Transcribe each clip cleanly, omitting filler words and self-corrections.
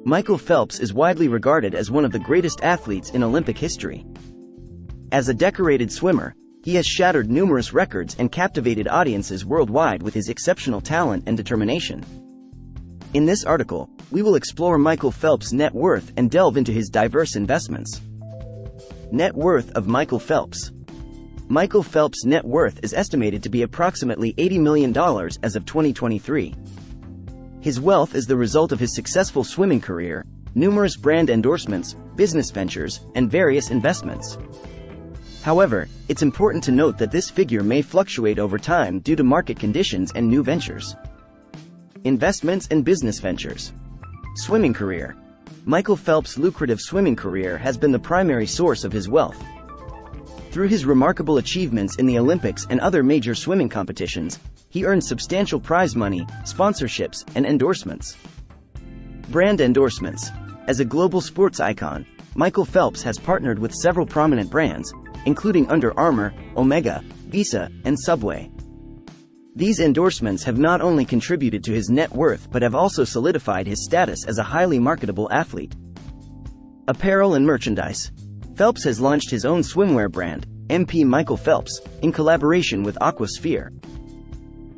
Michael Phelps is widely regarded as one of the greatest athletes in Olympic history. As a decorated swimmer, he has shattered numerous records and captivated audiences worldwide with his exceptional talent and determination. In this article, we will explore Michael Phelps' net worth and delve into his diverse investments. Net worth of Michael Phelps. Michael Phelps' net worth is estimated to be approximately $80 million as of 2023. His wealth is the result of his successful swimming career, numerous brand endorsements, business ventures, and various investments. However, it's important to note that this figure may fluctuate over time due to market conditions and new ventures. Investments and business ventures. Swimming career. Michael Phelps' lucrative swimming career has been the primary source of his wealth. Through his remarkable achievements in the Olympics and other major swimming competitions, he earned substantial prize money, sponsorships, and endorsements. Brand endorsements. As a global sports icon, Michael Phelps has partnered with several prominent brands, including Under Armour, Omega, Visa, and Subway. These endorsements have not only contributed to his net worth but have also solidified his status as a highly marketable athlete. Apparel and merchandise. Phelps has launched his own swimwear brand, MP Michael Phelps, in collaboration with Aquasphere.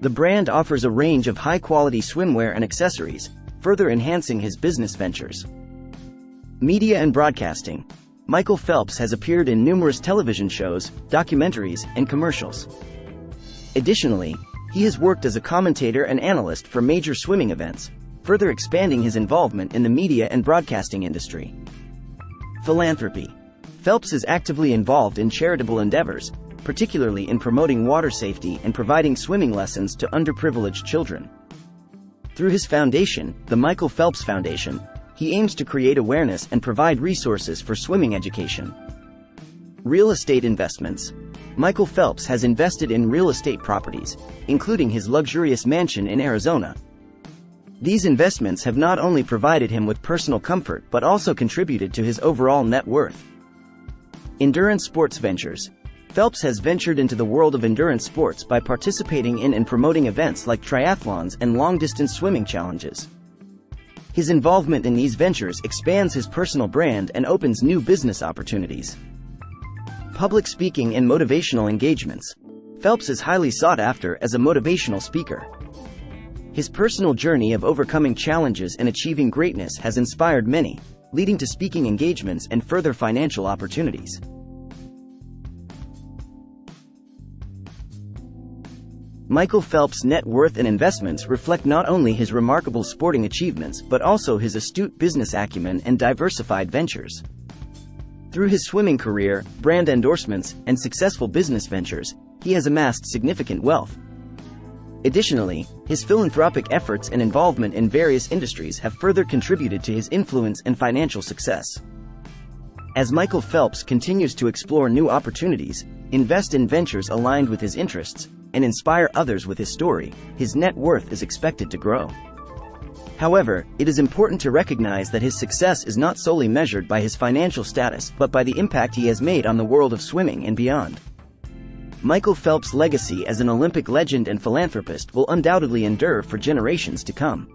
The brand offers a range of high-quality swimwear and accessories, further enhancing his business ventures. Media and broadcasting. Michael Phelps has appeared in numerous television shows, documentaries, and commercials. Additionally, he has worked as a commentator and analyst for major swimming events, further expanding his involvement in the media and broadcasting industry. Philanthropy. Phelps is actively involved in charitable endeavors, particularly in promoting water safety and providing swimming lessons to underprivileged children. Through his foundation, the Michael Phelps Foundation, he aims to create awareness and provide resources for swimming education. Real estate investments. Michael Phelps has invested in real estate properties, including his luxurious mansion in Arizona. These investments have not only provided him with personal comfort but also contributed to his overall net worth. Endurance sports ventures. Phelps has ventured into the world of endurance sports by participating in and promoting events like triathlons and long-distance swimming challenges. His involvement in these ventures expands his personal brand and opens new business opportunities. Public speaking and motivational engagements. Phelps is highly sought after as a motivational speaker. His personal journey of overcoming challenges and achieving greatness has inspired many, leading to speaking engagements and further financial opportunities. Michael Phelps' net worth and investments reflect not only his remarkable sporting achievements but also his astute business acumen and diversified ventures. Through his swimming career, brand endorsements, and successful business ventures, he has amassed significant wealth. Additionally, his philanthropic efforts and involvement in various industries have further contributed to his influence and financial success. As Michael Phelps continues to explore new opportunities, invest in ventures aligned with his interests, and inspire others with his story, his net worth is expected to grow. However, it is important to recognize that his success is not solely measured by his financial status but by the impact he has made on the world of swimming and beyond. Michael Phelps' legacy as an Olympic legend and philanthropist will undoubtedly endure for generations to come.